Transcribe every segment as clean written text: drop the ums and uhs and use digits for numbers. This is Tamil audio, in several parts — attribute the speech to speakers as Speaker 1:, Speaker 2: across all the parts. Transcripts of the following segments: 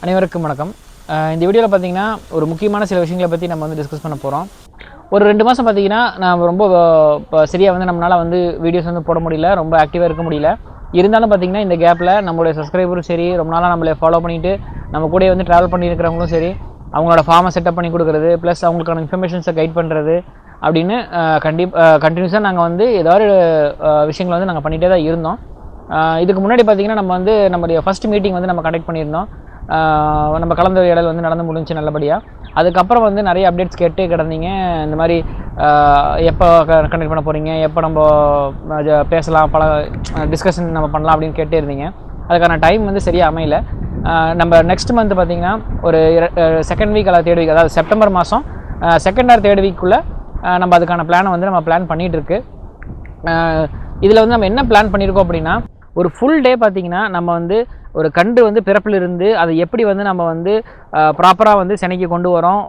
Speaker 1: அனைவருக்கும் வணக்கம். இந்த வீடியோவில் பார்த்தீங்கன்னா ஒரு முக்கியமான சில விஷயங்களை பற்றி நம்ம வந்து டிஸ்கஸ் பண்ண போகிறோம். ஒரு 2 மாதம் பார்த்தீங்கன்னா நான் ரொம்ப சரியாக வந்து நம்மளால் வந்து வீடியோஸ் வந்து போட முடியல, ரொம்ப ஆக்டிவாக இருக்க முடியல. இருந்தாலும் பார்த்தீங்கன்னா இந்த கேப்பில் நம்மளுடைய சப்ஸ்கிரைபரும் சரி, ரொம்ப நாளாக நம்மளை ஃபாலோ பண்ணிவிட்டு நம்ம கூட வந்து ட்ராவல் பண்ணியிருக்கிறவங்களும் சரி, அவங்களோட ஃபார்மை செட்டப் பண்ணி கொடுக்குறது, ப்ளஸ் அவங்களுக்கான இன்ஃபர்மேஷன்ஸை கைட் பண்ணுறது அப்படின்னு கண்டினியூஸாக நாங்கள் வந்து ஏதாவது விஷயங்களை வந்து நாங்கள் பண்ணிகிட்டே தான் இருந்தோம். இதுக்கு முன்னாடி பார்த்தீங்கன்னா நம்ம வந்து நம்மளுடைய ஃபஸ்ட் மீட்டிங் வந்து நம்ம கண்டக்ட் பண்ணியிருந்தோம். நம்ம கலந்துரையாடல் வந்து நடந்து முடிஞ்சு நல்லபடியாக. அதுக்கப்புறம் வந்து நிறைய அப்டேட்ஸ் கேட்டே கிடந்தீங்க. இந்த மாதிரி எப்போ கண்டக்ட் பண்ண போகிறீங்க, எப்போ நம்ம பேசலாம், பல டிஸ்கஷன் நம்ம பண்ணலாம் அப்படின்னு கேட்டே இருந்தீங்க. அதுக்கான டைம் வந்து சரியாக அமையல. நம்ம நெக்ஸ்ட் மந்த் பார்த்திங்கன்னா ஒரு செகண்ட் வீக் அல்லது தேர்ட் வீக், அதாவது செப்டம்பர் மாதம் செகண்ட் ஆர் தேர்ட் வீக்குள்ளே நம்ம அதுக்கான பிளானை வந்து நம்ம பிளான் பண்ணிகிட்ருக்கு. இதில் வந்து நம்ம என்ன பிளான் பண்ணியிருக்கோம் அப்படின்னா, ஒரு ஃபுல் டே பார்த்திங்கன்னா நம்ம வந்து ஒரு கன்று வந்து பிறப்பிலிருந்து அதை எப்படி வந்து நம்ம வந்து ப்ராப்பராக வந்து செனைக்கு கொண்டு வரோம்,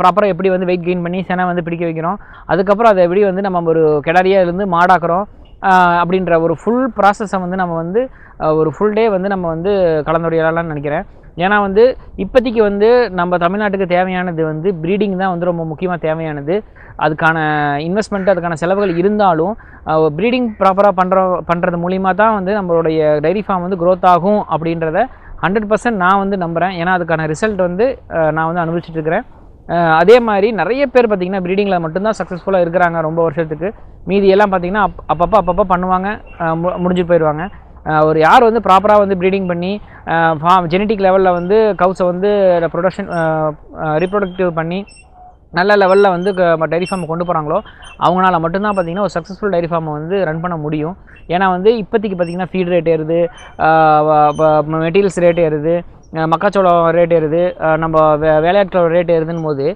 Speaker 1: ப்ராப்பராக எப்படி வந்து வெயிட் கெயின் பண்ணி செனை வந்து பிடிக்க வைக்கிறோம், அதுக்கப்புறம் அதை எப்படி வந்து நம்ம ஒரு கிடாரியாக இருந்து மாடாக்குறோம் அப்படின்ற ஒரு ஃபுல் ப்ராசஸை வந்து நம்ம வந்து ஒரு ஃபுல் டே வந்து நம்ம வந்து கலந்துரையாடலாம்னு நினைக்கிறேன். ஏன்னா வந்து இப்போதைக்கு வந்து நம்ம தமிழ்நாட்டுக்கு தேவையானது வந்து ப்ரீடிங் தான் வந்து ரொம்ப முக்கியமாக தேவையானது. அதுக்கான இன்வெஸ்ட்மெண்ட், அதுக்கான செலவுகள் இருந்தாலும் ப்ரீடிங் ப்ராப்பராக பண்ணுறது மூலிமா தான் வந்து நம்மளுடைய டைரி ஃபார்ம் வந்து க்ரோத் ஆகும் அப்படின்றத 100% நான் வந்து நம்புகிறேன். ஏன்னா அதுக்கான ரிசல்ட் வந்து நான் வந்து அனுபவிச்சுட்டு இருக்கிறேன். அதே மாதிரி நிறைய பேர் பார்த்திங்கன்னா ப்ரீடிங்கில் மட்டும்தான் சக்ஸஸ்ஃபுல்லாக இருக்கிறாங்க ரொம்ப வருஷத்துக்கு. மீதியெல்லாம் பார்த்திங்கன்னா அப்பப்போ பண்ணுவாங்க, முடிஞ்சுட்டு போயிடுவாங்க. ஒரு யார் வந்து ப்ராப்பராக வந்து ப்ரீடிங் பண்ணி ஜெனட்டிக் லெவலில் வந்து கவுஸை வந்து ரீப்ரொடக்டிவ் பண்ணி நல்ல லெவலில் வந்து டைரி ஃபார்மை கொண்டு போகிறாங்களோ அவங்களால மட்டும்தான் பார்த்திங்கன்னா ஒரு சக்ஸஸ்ஃபுல் டைரி ஃபார்மை வந்து ரன் பண்ண முடியும். ஏன்னா வந்து இப்போதைக்கு பார்த்திங்கன்னா ஃபீட் ரேட் ஏறுது, மெட்டீரியல்ஸ் ரேட் ஏறுது, மக்காச்சோளம் ரேட் ஏறுது, நம்ம வேலையாட்களோட ரேட் ஏறுதுன்னு போது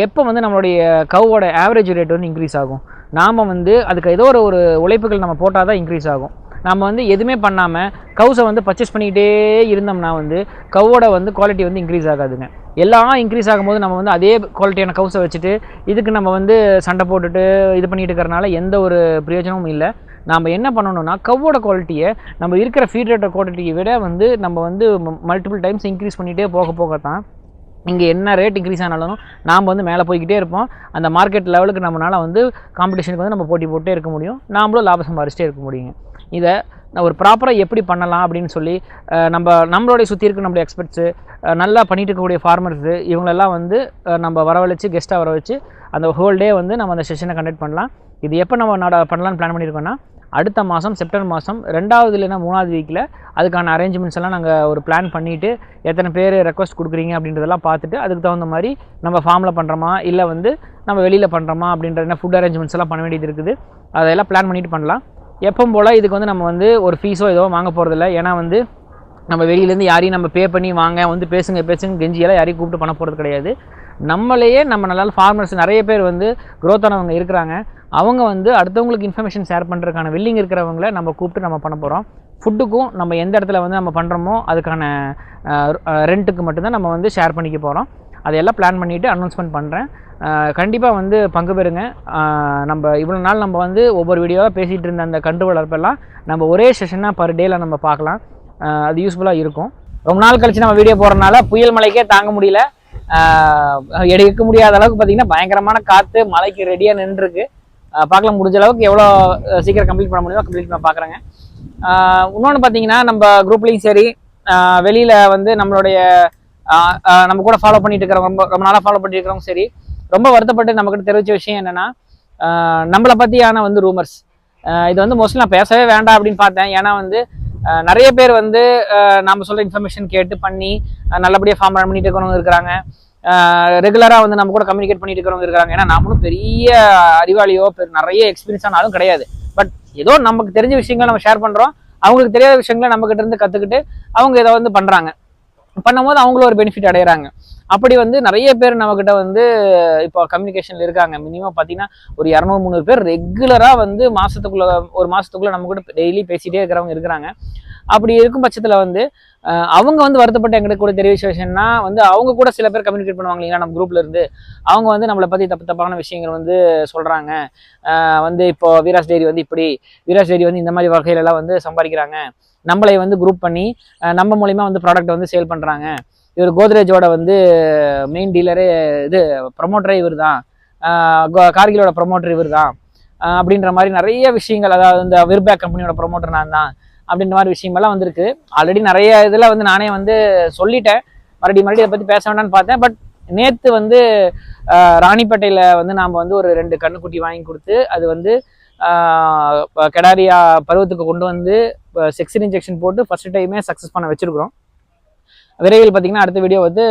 Speaker 1: எப்போ வந்து நம்மளுடைய கவோட ஆவரேஜ் ரேட் வந்து இன்க்ரீஸ் ஆகும்? நாம் வந்து அதுக்கு ஏதோ ஒரு உழைப்புகள் நம்ம போட்டால் தான் இன்க்ரீஸ் ஆகும். நம்ம வந்து எதுவுமே பண்ணாமல் கவுஸை வந்து பர்ச்சேஸ் பண்ணிக்கிட்டே இருந்தோம்னா வந்து கவோட வந்து குவாலிட்டி வந்து இன்க்ரீஸ் ஆகாதுங்க. எல்லாம் இன்க்ரீஸ் ஆகும்போது நம்ம வந்து அதே குவாலிட்டியான கவுஸை வச்சுட்டு இதுக்கு நம்ம வந்து சண்டை போட்டுட்டு இது பண்ணிட்டு இருக்கிறனால எந்த ஒரு பிரயோஜனமும் இல்லை. நம்ம என்ன பண்ணணும்னா கவோட குவாலிட்டியை நம்ம இருக்கிற ஃபீட் ரேட்டோட குவாலிட்டியை விட வந்து நம்ம வந்து மல்டிபிள் டைம்ஸ் இன்க்ரீஸ் பண்ணிகிட்டே போகத்தான் இங்கே என்ன ரேட் இன்க்ரீஸ் ஆனாலும் நாம் வந்து மேலே போய்கிட்டே இருப்போம். அந்த மார்க்கெட் லெவலுக்கு நம்மளால் வந்து காம்படிஷனுக்கு வந்து நம்ம போட்டி போட்டே இருக்க முடியும், நாமளும் லாபம் சம்பாரிச்சிட்டே இருக்க முடியுங்க. இதை ஒரு ப்ராப்பராக எப்படி பண்ணலாம் அப்படின்னு சொல்லி நம்மளோடைய சுற்றி இருக்க நம்மளுடைய எக்ஸ்பர்ட்ஸு, நல்லா பண்ணிட்டு இருக்கக்கூடிய ஃபார்மர்ஸு, இவங்களெல்லாம் வந்து நம்ம வரவழைச்சு கெஸ்ட்டாக வர வச்சு அந்த ஹோல் டே வந்து நம்ம அந்த செஷனை கண்டக்ட் பண்ணலாம். இது எப்போ நம்ம பண்ணலான்னு பிளான் பண்ணியிருக்கோன்னா அடுத்த மாதம் செப்டம்பர் மாதம் 2வது இல்லைன்னா 3வது வீக்கில் அதுக்கான அரேஞ்ச்மெண்ட்ஸ் எல்லாம் நாங்கள் ஒரு பிளான் பண்ணிவிட்டு எத்தனை பேர் ரெக்வஸ்ட் கொடுக்குறீங்க அப்படின்றதெல்லாம் பார்த்துட்டு அதுக்கு தகுந்த மாதிரி நம்ம ஃபார்மில் பண்ணுறோமா இல்லை வந்து நம்ம வெளியில் பண்ணுறோமா அப்படின்ற என்ன ஃபுட் அரேஞ்ச்மெண்ட்ஸ் எல்லாம் பண்ண வேண்டியது இருக்குது. அதெல்லாம் பிளான் பண்ணிவிட்டு பண்ணலாம். எப்பவும் போல் இதுக்கு வந்து நம்ம வந்து ஒரு ஃபீஸோ ஏதோ வாங்க போகிறதில்ல. ஏன்னா வந்து நம்ம வெளியிலேருந்து யாரையும் நம்ம பே பண்ணி வாங்க வந்து பேசுங்க கெஞ்சியெல்லாம் யாரையும் கூப்பிட்டு பண்ண போகிறது கிடையாது. நம்மளையே நம்ம நல்லா ஃபார்மர்ஸ் நிறைய பேர் வந்து க்ரோத் ஆனவங்க இருக்கிறாங்க. அவங்க வந்து அடுத்தவங்களுக்கு இன்ஃபர்மேஷன் ஷேர் பண்ணுறதுக்கான வில்லிங் இருக்கிறவங்கள நம்ம கூப்பிட்டு நம்ம பண்ண போகிறோம். ஃபுட்டுக்கும் நம்ம எந்த இடத்துல வந்து நம்ம பண்ணுறோமோ அதுக்கான ரெண்ட்டுக்கு மட்டும்தான் நம்ம வந்து ஷேர் பண்ணிக்க போகிறோம். அதையெல்லாம் பிளான் பண்ணிவிட்டு அனௌன்ஸ்மெண்ட் பண்ணுறேன். கண்டிப்பாக வந்து பங்கு பெறுங்க. நம்ம இவ்வளோ நாள் நம்ம வந்து ஒவ்வொரு வீடியோவாக பேசிகிட்டு இருந்த அந்த கன்று வளர்ப்பெல்லாம் நம்ம ஒரே செஷனாக பர் டேயில் நம்ம பார்க்கலாம். அது யூஸ்ஃபுல்லாக இருக்கும். ரொம்ப நாள் கழித்து நம்ம வீடியோ போடுறதுனால புயல் மழைக்கே தாங்க முடியல, எடுக்க முடியாத அளவுக்கு பார்த்திங்கன்னா பயங்கரமான காற்று, மழைக்கு ரெடியாக நின்றுருக்கு. பார்க்கலாம், முடிஞ்ச அளவுக்கு எவ்வளோ சீக்கிரம் கம்ப்ளீட் பண்ண முடியுமோ கம்ப்ளீட் பண்ண பார்க்குறேங்க. இன்னொன்று பார்த்தீங்கன்னா நம்ம குரூப்லேயும் சரி, வெளியில் வந்து நம்மளுடைய நம்ம கூட ஃபாலோ பண்ணிட்டு இருக்கிறவங்க, ரொம்ப நாளாக ஃபாலோ பண்ணிட்டு இருக்கிறவங்க சரி, ரொம்ப வருத்தப்பட்டு நம்மக்கிட்ட தெரிவித்த விஷயம் என்னென்னா, நம்மளை பற்றியான வந்து ரூமர்ஸ். இது வந்து மோஸ்ட்லி நான் பேசவே வேண்டாம் அப்படின்னு பார்த்தேன். ஏன்னா வந்து நிறைய பேர் வந்து நம்ம சொல்கிற இன்ஃபர்மேஷன் கேட்டு பண்ணி நல்லபடியாக ஃபார்ம் ரன் பண்ணிட்டு இருக்கிறவங்க இருக்கிறாங்க. ரெகுலராக வந்து நம்ம கூட கம்யூனிகேட் பண்ணிட்டு இருக்கிறவங்க இருக்காங்க. ஏன்னா நம்மளும் பெரிய அறிவாளியோ நிறைய எக்ஸ்பீரியன்ஸ் ஆனாலும் கிடையாது. பட் ஏதோ நமக்கு தெரிஞ்ச விஷயங்களை நம்ம ஷேர் பண்ணுறோம். அவங்களுக்கு தெரியாத விஷயங்களை நம்மக்கிட்ட இருந்து கற்றுக்கிட்டு அவங்க இதை வந்து பண்ணுறாங்க. பண்ணும்போது அவங்களும் ஒரு பெனிஃபிட் அடைகிறாங்க. அப்படி வந்து நிறைய பேர் நம்மக்கிட்ட வந்து இப்போ கம்யூனிகேஷனில் இருக்காங்க. மினிமம் பார்த்தீங்கன்னா ஒரு 200-300 பேர் ரெகுலராக வந்து ஒரு மாதத்துக்குள்ளே நம்ம கூட டெய்லி பேசிகிட்டே இருக்கிறவங்க இருக்கிறாங்க. அப்படி இருக்கும் பட்சத்தில் வந்து அவங்க வந்து வருத்தப்பட்டு எங்கிட்ட கூட தெரிவிச்ச விஷயம்னா வந்து அவங்க கூட சில பேர் கம்யூனிகேட் பண்ணுவாங்க இல்லைங்களா நம்ம குரூப்ல இருந்து. அவங்க வந்து நம்மளை பற்றி தப்பான விஷயங்கள் வந்து சொல்கிறாங்க. வந்து இப்போ வீராஸ் டெய்ரி வந்து இப்படி, வீராஸ் டெய்ரி வந்து இந்த மாதிரி வகையிலலாம் வந்து சம்பாதிக்கிறாங்க, நம்மளை வந்து குரூப் பண்ணி நம்ம மூலிமா வந்து ப்ராடக்ட் வந்து சேல் பண்ணுறாங்க, இவர் கோத்ரேஜோட வந்து மெயின் டீலரு இது ப்ரமோட்டரே இவர் தான், கார்கிலோட ப்ரமோட்டர் இவர் தான் அப்படின்ற மாதிரி நிறைய விஷயங்கள், அதாவது இந்த விர்பேக் கம்பெனியோட ப்ரமோட்டர் நான் தான் அப்படின்ற மாதிரி விஷயமெல்லாம் வந்திருக்கு. ஆல்ரெடி நிறைய இதில் வந்து நானே வந்து சொல்லிட்டேன், மறுபடியும் இதை பற்றி பேச வேண்டாம்னு பார்த்தேன். பட் நேற்று வந்து ராணிப்பேட்டையில் வந்து நாம் வந்து ஒரு 2 கண்ணுக்குட்டி வாங்கி கொடுத்து அது வந்து கெடாரியா பருவத்துக்கு கொண்டு வந்து செக்ஸின் இன்ஜெக்ஷன் போட்டு ஃபர்ஸ்ட் டைமே சக்ஸஸ் பண்ண வச்சுருக்கிறோம். விரைவில் பார்த்தீங்கன்னா அடுத்த வீடியோ வந்து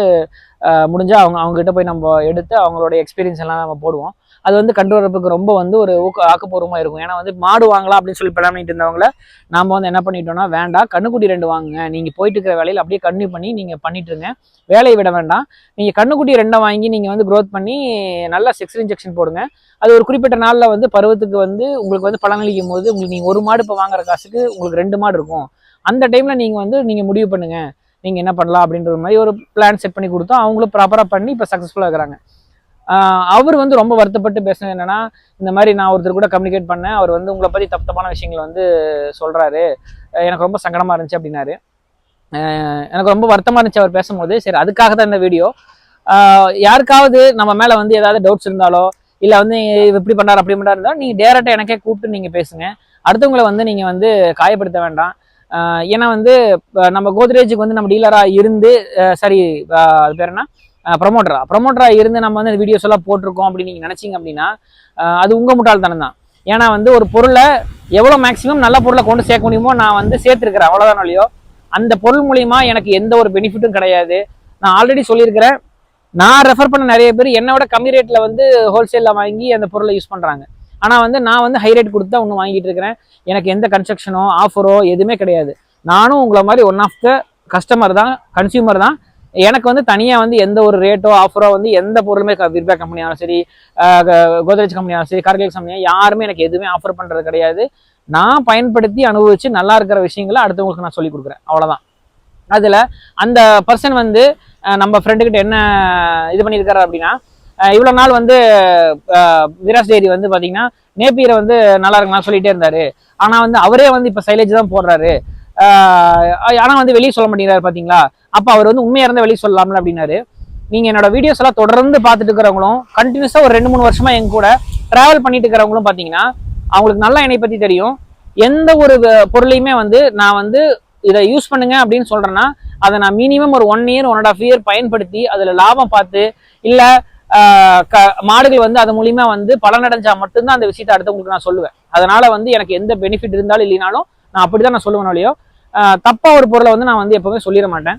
Speaker 1: முடிஞ்சால் அவங்ககிட்ட போய் நம்ம எடுத்து அவங்களோட எக்ஸ்பீரியன்ஸ் எல்லாம் நம்ம போடுவோம். அது வந்து கண்டு வரப்புக்கு ரொம்ப வந்து ஒரு ஆக்கப்பூர்வமாக இருக்கும். ஏன்னா வந்து மாடு வாங்கலாம் அப்படின்னு சொல்லி பிளான் பண்ணிட்டு இருந்தவங்கள நாம் வந்து என்ன பண்ணிட்டோம்னா, வேண்டாம் கண்ணுக்குட்டி 2 வாங்குங்க, நீங்கள் போயிட்டு இருக்கிற வேலையில் அப்படியே கன்டினியூ பண்ணி நீங்கள் பண்ணிட்டு இருங்க, வேலையை விட வேண்டாம், நீங்கள் கண்ணுக்குட்டி 2 வாங்கி நீங்கள் வந்து க்ரோத் பண்ணி நல்லா செக்ஸின் இன்ஜெக்ஷன் போடுங்க. அது ஒரு குறிப்பிட்ட நாளில் வந்து பருவத்துக்கு வந்து உங்களுக்கு வந்து பலனளிக்கும் போது உங்களுக்கு நீங்கள் 1 மாடு இப்போ வாங்குற காசுக்கு உங்களுக்கு 2 மாடு இருக்கும். அந்த டைமில் நீங்கள் முடிவு பண்ணுங்கள் நீங்கள் என்ன பண்ணலாம் அப்படின்ற மாதிரி ஒரு பிளான் செட் பண்ணி கொடுத்தோம். அவங்களும் ப்ராப்பராக பண்ணி இப்போ சக்ஸஸ்ஃபுல்லாக இருக்கிறாங்க. அவர் வந்து ரொம்ப வருத்தப்பட்டு பேசுனது என்னன்னா, இந்த மாதிரி நான் ஒருத்தர் கூட கம்யூனிகேட் பண்ணேன், அவர் வந்து உங்களை பற்றி தப்பான விஷயங்களை வந்து சொல்கிறாரு, எனக்கு ரொம்ப சங்கடமாக இருந்துச்சு அப்படின்னாரு. எனக்கு ரொம்ப வருத்தமாக இருந்துச்சு அவர் பேசும்போது. சரி, அதுக்காக தான் இந்த வீடியோ. யாருக்காவது நம்ம மேலே வந்து ஏதாவது டவுட்ஸ் இருந்தாலோ இல்லை வந்து இப்படி பண்ணார் அப்படி பண்ணார் இருந்தாலும் நீங்கள் டேரெக்டாக எனக்கே கூப்பிட்டு நீங்கள் பேசுங்க. அடுத்தவங்களை வந்து நீங்கள் வந்து காயப்படுத்த வேண்டாம். ஏன்னா வந்து நம்ம கோத்ரேஜுக்கு வந்து நம்ம டீலராக இருந்து அது பேர் என்ன ப்ரமோட்டராக இருந்து நம்ம வந்து இந்த வீடியோஸ் எல்லாம் போட்டிருக்கோம் அப்படின்னு நீங்கள் நினச்சிங்க அப்படின்னா அது உங்கள் முட்டாள்தனம் தான். ஏன்னா வந்து ஒரு பொருளை எவ்வளோ மேக்ஸிமம் நல்ல பொருளை கொண்டு சேர்க்க முடியுமோ நான் வந்து சேர்த்துருக்கிறேன், அவ்வளோதான் இல்லையோ. அந்த பொருள் மூலிமா எனக்கு எந்த ஒரு பெனிஃபிட்டும் கிடையாது. நான் ஆல்ரெடி சொல்லியிருக்கிறேன், நான் ரெஃபர் பண்ண நிறைய பேர் என்னோட கம்மி ரேட்டில் வந்து ஹோல்சேலில் வாங்கி அந்த பொருளை யூஸ் பண்ணுறாங்க. ஆனால் வந்து நான் வந்து ஹை ரேட் கொடுத்து தான் ஒன்று வாங்கிட்டு இருக்கிறேன். எனக்கு எந்த கன்ஸ்ட்ரக்ஷனோ ஆஃபரோ எதுவுமே கிடையாது. நானும் உங்களை மாதிரி ஒன் ஆஃப் த கஸ்டமர் தான், கன்சியூமர் தான். எனக்கு வந்து தனியாக வந்து எந்த ஒரு ரேட்டோ ஆஃபரோ வந்து எந்த பொருளுமே விர்பேக் கம்பெனியாலும் சரி, கோத்ரேஜ் கம்பெனியாலும் சரி, கார்கில் கம்பெனியாக யாருமே எனக்கு எதுவுமே ஆஃபர் பண்ணுறது கிடையாது. நான் பயன்படுத்தி அனுபவித்து நல்லா இருக்கிற விஷயங்களை அடுத்தவங்களுக்கு நான் சொல்லிக் கொடுக்குறேன், அவ்வளோதான். அதில் அந்த பர்சன் வந்து நம்ம ஃப்ரெண்டுக்கிட்ட என்ன இது பண்ணியிருக்காரு அப்படின்னா, இவ்வளோ நாள் வந்து வீராஸ் டெய்ரி வந்து பார்த்தீங்கன்னா நேப்பியரை வந்து நல்லா இருக்குன்னு சொல்லிகிட்டே இருந்தார். ஆனால் வந்து அவரே வந்து இப்போ சைலேஜ் தான் போடுறாரு, ஆனால் வந்து வெளியே சொல்ல மாட்டேங்கிறாரு பார்த்தீங்களா. அப்போ அவர் வந்து உண்மையாக இருந்தால் வெளியே சொல்லலாம்ல அப்படின்னாரு. நீங்கள் என்னோட வீடியோஸ் எல்லாம் தொடர்ந்து பார்த்துட்டு இருக்கிறவங்களும் கண்டினியூஸாக ஒரு 2-3 வருஷமாக எங்க கூட ட்ராவல் பண்ணிட்டு இருக்கிறவங்களும் பார்த்தீங்கன்னா அவங்களுக்கு நல்லா என்னை பற்றி தெரியும். எந்த ஒரு பொருளையுமே வந்து நான் வந்து இதை யூஸ் பண்ணுங்க அப்படின்னு சொல்கிறேன்னா அதை நான் மினிமம் ஒரு 1 year 1.5 year பயன்படுத்தி அதில் லாபம் பார்த்து இல்லை மாடுகள் வந்து அது மூலியமா வந்து பலனடைஞ்சா மட்டும்தான் அந்த விஷயத்தை அடுத்தவங்களுக்கு நான் சொல்லுவேன். அதனால வந்து எனக்கு எந்த பெனிஃபிட் இருந்தாலும் இல்லைனாலும் நான் அப்படிதான் நான் சொல்லுவேன் இல்லையோ. தப்பா ஒரு பொருளை வந்து நான் வந்து எப்பவுமே சொல்லிட மாட்டேன்.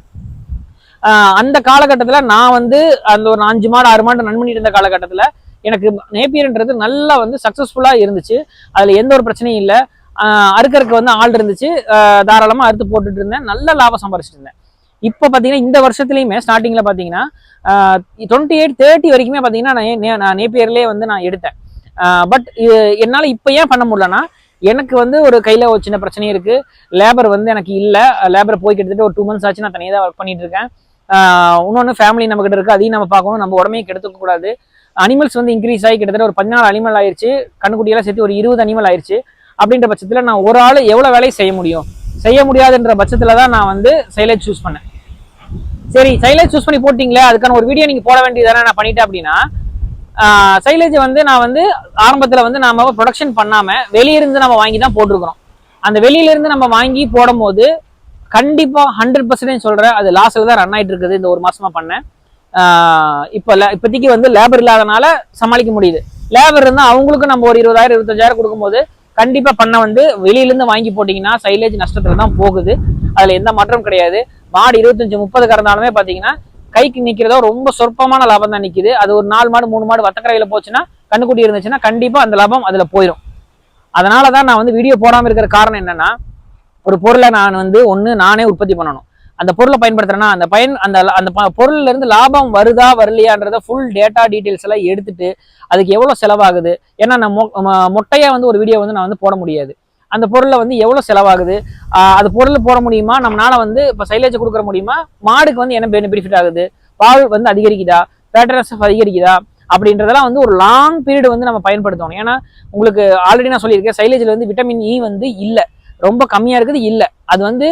Speaker 1: அந்த காலகட்டத்தில் நான் வந்து அந்த ஒரு 5 மாடு 6 மாடு ரன் பண்ணிட்டு இருந்த காலகட்டத்தில் எனக்கு நேப்பியர்ன்றது நல்லா வந்து சக்ஸஸ்ஃபுல்லாக இருந்துச்சு. அதில் எந்த ஒரு பிரச்சனையும் இல்லை. அறுக்கறதுக்கு வந்து ஆள் இருந்துச்சு, தாராளமாக அறுத்து போட்டுட்டு இருந்தேன், நல்ல லாபம் சம்பாரிச்சிட்டு இருந்தேன். இப்போ பார்த்தீங்கன்னா இந்த வருஷத்துலையுமே ஸ்டார்டிங்கில் பார்த்தீங்கன்னா 28-30 வரைக்குமே பார்த்தீங்கன்னா நான் நேப்பியர்லேயே வந்து நான் எடுத்தேன். பட் என்னால் இப்போ ஏன் பண்ண முடியலன்னா எனக்கு வந்து ஒரு கையில் ஒரு சின்ன பிரச்சனையும் இருக்குது. லேபர் வந்து எனக்கு இல்லை, லேபர் போய் கிட்டத்தட்ட ஒரு 2 months ஆச்சு நான் தனியாக தான் ஒர்க் பண்ணிட்டு இருக்கேன். இன்னொன்று ஃபேமிலி நம்மகிட்ட இருக்குது, அதையும் நம்ம பார்க்கணும், நம்ம உடம்பையும் கெடுத்துக்கூடாது. அனிமல்ஸ் வந்து இன்க்ரீஸ் ஆகி கிட்டத்தட்ட ஒரு 14 அனிமல் ஆயிடுச்சு, கண்ணுக்குட்டியெல்லாம் சேர்த்து ஒரு 20 அனிமல் ஆயிடுச்சு. அப்படின்ற பட்சத்தில் நான் ஒரு ஆள் எவ்வளோ வேலையை செய்ய முடியாதுன்ற பட்சத்தில் தான் நான் வந்து சைலேஜ் சூஸ் பண்ணேன். சரி, சைலேஜ் சூஸ் பண்ணி போட்டிங்களே, அதுக்கான ஒரு வீடியோ நீங்கள் போட வேண்டியதானே நான் பண்ணிட்டேன் அப்படின்னா, சைலேஜ் வந்து நான் வந்து ஆரம்பத்தில் வந்து நாம ப்ரொடக்ஷன் பண்ணாமல் வெளியிருந்து நம்ம வாங்கி தான் போட்டிருக்கிறோம். அந்த வெளியிலேருந்து நம்ம வாங்கி போடும் போது கண்டிப்பாக 100% சொல்கிறேன், அது லாஸில் தான் ரன் ஆகிட்டு இருக்குது. இந்த ஒரு மாதமாக பண்ணேன். இப்போதைக்கு வந்து லேபர் இல்லாதனால சமாளிக்க முடியுது. லேபர் இருந்தால் அவங்களுக்கு நம்ம ஒரு 20,000-25,000 கொடுக்கும்போது கண்டிப்பாக பண்ண வந்து வெளியிலேருந்து வாங்கி போட்டிங்கன்னா சைலேஜ் நஷ்டத்தில் தான் போகுது. அதில் எந்த மாற்றமும் கிடையாது. மாடு 25-30 கறந்தாலுமே பார்த்தீங்கன்னா கைக்கு நிற்கிறதோ ரொம்ப சொற்பமான லாபம் தான் நிற்கிது. அது ஒரு 4 மாடு 3 மாடு வத்தக்கரையில் போச்சுன்னா, கண்ணுக்குட்டி இருந்துச்சுன்னா கண்டிப்பாக அந்த லாபம் அதில் போயிடும். அதனால தான் நான் வந்து வீடியோ போடாமல் இருக்கிற காரணம் என்னன்னா, ஒரு பொருளை நான் வந்து ஒன்று நானே உற்பத்தி பண்ணணும். அந்த பொருளை பயன்படுத்துறேன்னா அந்த பொருள்ல இருந்து லாபம் வருதா வரலையான்றத ஃபுல் டேட்டா டீட்டெயில்ஸ் எல்லாம் எடுத்துட்டு அதுக்கு எவ்வளோ செலவாகுது. ஏன்னா நான் மொட்டையா வந்து ஒரு வீடியோ வந்து நான் வந்து போட முடியாது. அந்த பொருளில் வந்து எவ்வளோ செலவாகுது, அது பொருள் போட முடியுமா, நம்மளால வந்து இப்போ சைலேஜ் கொடுக்குற முடியுமா, மாடுக்கு வந்து என்ன பெனிஃபிட் ஆகுது, பால் வந்து அதிகரிக்குதா, ஃபேட்டனஸ் அதிகரிக்குதா அப்படின்றதெல்லாம் வந்து ஒரு லாங் பீரியட் வந்து நம்ம பயன்படுத்தணும். ஏன்னா உங்களுக்கு ஆல்ரெடி நான் சொல்லியிருக்கேன், சைலேஜில் வந்து விட்டமின் இ வந்து இல்லை, ரொம்ப கம்மியாக இருக்குது இல்லை. அது வந்து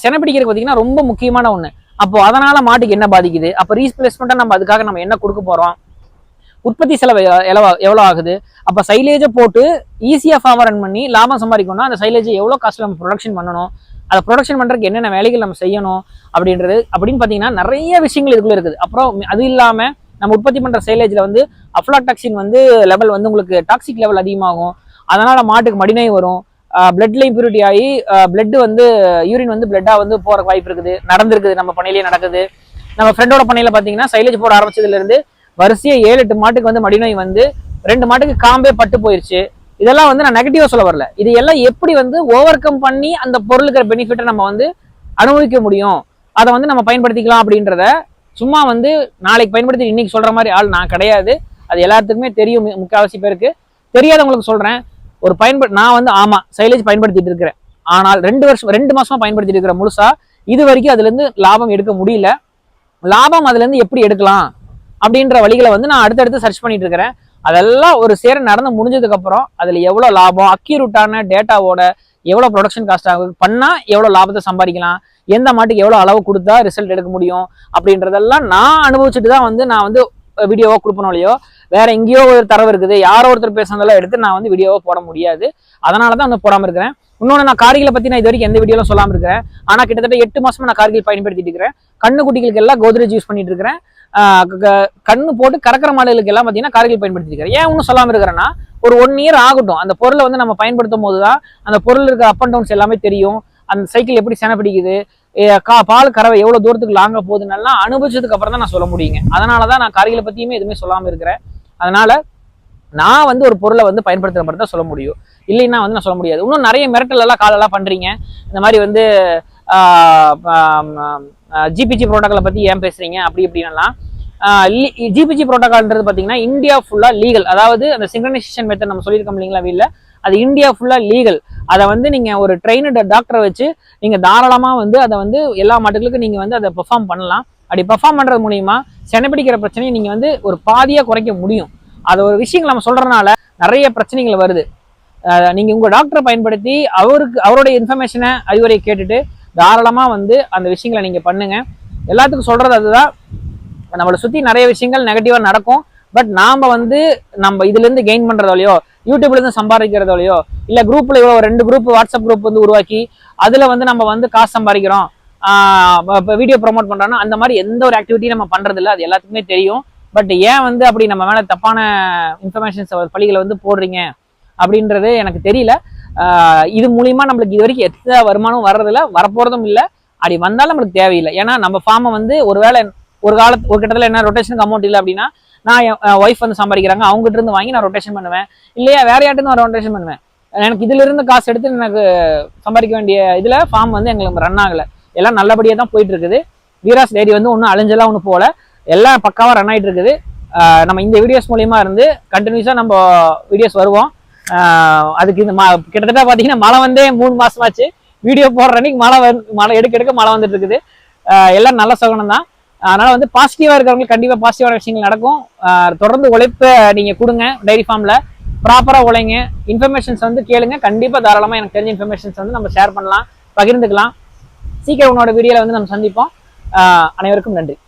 Speaker 1: செனப்பிடிக்கிறதுக்கு பார்த்தீங்கன்னா ரொம்ப முக்கியமான ஒன்று. அப்போ அதனால மாட்டுக்கு என்ன பாதிக்குது, அப்போ ரீப்ளேஸ்மெண்ட்டாக நம்ம அதுக்காக நம்ம என்ன கொடுக்க போகிறோம், உற்பத்தி செலவு எவ்வளோ ஆகுது. அப்போ சைலேஜை போட்டு ஈஸியாக ஃபார்ம் ரன் பண்ணி லாபம் சம்பாதிக்கணும்னா அந்த சைலேஜை எவ்வளோ காஸ்ட் நம்ம ப்ரொடக்ஷன் பண்ணணும், அதை ப்ரொடக்ஷன் பண்ணுறதுக்கு என்னென்ன வேலைகள் நம்ம செய்யணும் அப்படின்றது அப்படின்னு பார்த்தீங்கன்னா நிறைய விஷயங்கள் இதுக்குள்ளே இருக்குது. அப்புறம் அது இல்லாமல் நம்ம உற்பத்தி பண்ணுற சைலேஜில் வந்து அஃப்லாடாக்சின் வந்து லெவல் வந்து உங்களுக்கு டாக்ஸிக் லெவல் அதிகமாகும். அதனால் மாட்டுக்கு மடிநோய் வரும், பிளட்ல இம்ப்யூரிட்டி ஆகி பிளட் வந்து யூரின் வந்து பிளட்டாக வந்து போகிற வாய்ப்பு இருக்குது, நடந்திருக்குது, நம்ம பண்ணையிலேயே நடக்குது. நம்ம ஃப்ரெண்டோட பண்ணையில் பார்த்தீங்கன்னா சைலேஜ் போட ஆரம்பிச்சதுலேருந்து வரிசையா 7-8 மாட்டுக்கு வந்து மடிநோய் வந்து 2 மாட்டுக்கு காம்பே பட்டு போயிருச்சு. இதெல்லாம் வந்து நான் நெகட்டிவா சொல்ல வரல, இது எல்லாம் எப்படி வந்து ஓவர் கம் பண்ணி அந்த பொருளுக்கு பெனிஃபிட்டை நம்ம வந்து அனுபவிக்க முடியும், அதை வந்து நம்ம பயன்படுத்திக்கலாம் அப்படின்றத சும்மா வந்து நாளைக்கு பயன்படுத்தி இன்னைக்கு சொல்ற மாதிரி ஆள் நான் கிடையாது. அது எல்லாத்துக்குமே தெரியும், முக்கால்வாசி பேருக்கு தெரியாதவங்களுக்கு சொல்றேன். ஒரு நான் வந்து ஆமா சைலேஜ் பயன்படுத்திட்டு இருக்கிறேன், ஆனால் 2 மாசமா பயன்படுத்திட்டு இருக்கிறேன் முழுசா. இது வரைக்கும் அதுல இருந்து லாபம் எடுக்க முடியல. லாபம் அதுல இருந்து எப்படி எடுக்கலாம் அப்படின்ற வழிகளை வந்து நான் அடுத்தடுத்து சர்ச் பண்ணிட்டு இருக்கிறேன். அதெல்லாம் ஒரு சேர நடந்து முடிஞ்சதுக்கு அப்புறம் அதுல எவ்வளவு லாபம், அக்யூரேட்டான டேட்டாவோட எவ்வளவு ப்ரொடக்ஷன் காஸ்ட் ஆகுது, பண்ணா எவ்வளவு லாபத்தை சம்பாதிக்கலாம், எந்த மாட்டுக்கு எவ்வளவு அளவு கொடுத்தா ரிசல்ட் எடுக்க முடியும் அப்படின்றதெல்லாம் நான் அனுபவிச்சுட்டு தான் வந்து நான் வந்து வீடியோவா கொடுப்பணும் இல்லையோ, வேற எங்கேயோ ஒரு தரவு இருக்குது, யாரோ ஒருத்தர் பேசுனதெல்லாம் எடுத்து நான் வந்து வீடியோவா போட முடியாது. அதனாலதான் வந்து போடாம இருக்கிறேன். இன்னொன்று, நான் கார்கிலை பத்தி நான் இது வரைக்கும் எந்த வீடியோலும் சொல்லாம இருக்கிறேன். ஆனா கிட்டத்தட்ட 8 மாசமா நான் கார்கில் பயன்படுத்திட்டு இருக்கிறேன். கண்ணு குட்டிகளுக்கு எல்லாம் கோத்ரேஜ் யூஸ் பண்ணிட்டு இருக்கிறேன். கண்ணு போட்டு கறக்கிற மாடுகளுக்கு எல்லாம் பார்த்தீங்கன்னா கார்கில் பயன்படுத்திருக்கிறேன். ஏன் ஒன்றும் சொல்லாமல் இருக்கிறேன்னா, ஒரு 1 இயர் ஆகட்டும், அந்த பொருளை வந்து நம்ம பயன்படுத்தும் போது தான் அந்த பொருள் இருக்கிற அப் அண்ட் டவுன்ஸ் எல்லாமே தெரியும். அந்த சைக்கிள் எப்படி சென பிடிக்குது, பால் கறவை எவ்வளவு தூரத்துக்கு லாங்க போகுதுன்னு எல்லாம் அனுபவிச்சதுக்கு அப்புறம் தான் நான் சொல்ல முடியுங்க. அதனாலதான் நான் கார்கிலை பத்தியுமே எதுவுமே சொல்லாம இருக்கிறேன். அதனால நான் வந்து ஒரு பொருளை வந்து பயன்படுத்துற மாதிரி தான் சொல்ல முடியும், இல்லைன்னா வந்து நான் சொல்ல முடியாது. இன்னும் நிறைய மிரட்டல் எல்லாம் காலெல்லாம் பண்றீங்க. இந்த மாதிரி வந்து ஜிபிஜி புரோட்டோக்காலை பத்தி ஏன் பேசுறீங்க அப்படி இப்படின்னலாம். ஜிபிஜி புரோட்டோக்கால்ன்றது பார்த்தீங்கன்னா இந்தியா ஃபுல்லா லீகல். அதாவது அந்த சிங்க்ரனைசேஷன் மெத்தட் நம்ம சொல்லியிருக்கோம் இல்லைங்களா வீல்ல, அது இந்தியா ஃபுல்லா லீகல். அதை வந்து நீங்க ஒரு ட்ரெயினட் டாக்டரை வச்சு நீங்க தாராளமா வந்து அதை வந்து எல்லா மாட்டுகளுக்கும் நீங்க வந்து அதை பெர்ஃபார்ம் பண்ணலாம். அப்படி பெர்ஃபார்ம் பண்றது மூலியமா செனப்பிடிக்கிற பிரச்சனையை நீங்க வந்து ஒரு பாதியா குறைக்க முடியும். அது ஒரு விஷயங்கள் நம்ம சொல்றதுனால நிறைய பிரச்சனைகள் வருது. நீங்க உங்க டாக்டரை பயன்படுத்தி அவருடைய இன்ஃபர்மேஷனை அறிவுரையை கேட்டுட்டு தாராளமா வந்து அந்த விஷயங்களை நீங்க பண்ணுங்க. எல்லாத்துக்கும் சொல்றது அதுதான், நம்மளை சுத்தி நிறைய விஷயங்கள் நெகட்டிவா நடக்கும். பட் நாம வந்து நம்ம இதுல இருந்து கெயின் பண்றதாலையோ, யூடியூப்ல இருந்து சம்பாதிக்கிறதாலையோ, இல்ல குரூப்ல இவ்வளோ 2 குரூப் வாட்ஸ்அப் குரூப் வந்து உருவாக்கி அதுல வந்து நம்ம வந்து காசு சம்பாதிக்கிறோம், வீடியோ ப்ரொமோட் பண்றோம்னா அந்த மாதிரி எந்த ஒரு ஆக்டிவிட்டியும் நம்ம பண்றது இல்லை. அது எல்லாத்துக்குமே தெரியும். பட் ஏன் வந்து அப்படி நம்ம மேல தப்பான இன்ஃபர்மேஷன்ஸ் பள்ளிகளை வந்து போடுறீங்க அப்படின்றது எனக்கு தெரியல. இது மூலியமா நம்மளுக்கு இது வரைக்கும் எந்த வருமானம் வர்றதில்ல, வரப்போறதும் இல்லை. அப்படி வந்தாலும் நம்மளுக்கு தேவையில்லை. ஏன்னா நம்ம ஃபார்மை வந்து ஒருவேளை ஒரு கட்டத்தில் என்ன ரொட்டேஷனுக்கு அமௌண்ட் இல்லை அப்படின்னா, நான் என் ஒய்ஃப் வந்து சம்பாதிக்கிறாங்க, அவங்ககிட்ட இருந்து வாங்கி நான் ரொட்டேஷன் பண்ணுவேன், இல்லையா வேற யார்ட்டு ஒரு ரொட்டேஷன் பண்ணுவேன். எனக்கு இதுல இருந்து காசு எடுத்து எனக்கு சம்பாதிக்க வேண்டிய இதுல ஃபார்ம் வந்து எங்களுக்கு ரன் ஆகலை. எல்லாம் நல்லபடியாக தான் போயிட்டு இருக்குது. வீராஸ் டேரி வந்து ஒன்றும் அழிஞ்செல்லாம் ஒன்று போல, எல்லாம் பக்காவாக ரன் ஆகிட்டு இருக்குது. நம்ம இந்த வீடியோஸ் மூலியமா இருந்து கண்டினியூஸாக நம்ம வீடியோஸ் வருவோம். அதுக்கு இந்த கிட்டத்தட்ட பார்த்தீங்கன்னா மழை வந்தே 3 மாசமாச்சு. வீடியோ போடுற அன்னைக்கு மழை எடுக்க மழை வந்துட்டு இருக்குது. எல்லாம் நல்ல சகுனம் தான். அதனால வந்து பாசிட்டிவா இருக்கிறவங்களுக்கு கண்டிப்பா பாசிட்டிவான விஷயங்கள் நடக்கும். தொடர்ந்து உழைப்பை நீங்க கொடுங்க, டைரி ஃபார்ம்ல ப்ராப்பரா உழைங்க, இன்ஃபர்மேஷன்ஸ் வந்து கேளுங்க. கண்டிப்பா தாராளமா எனக்கு தெரிஞ்ச இன்ஃபர்மேஷன்ஸ் வந்து நம்ம ஷேர் பண்ணலாம், பகிர்ந்துக்கலாம். சீக்கிரம் உன்னோட வீடியோல வந்து நம்ம சந்திப்போம். அனைவருக்கும் நன்றி.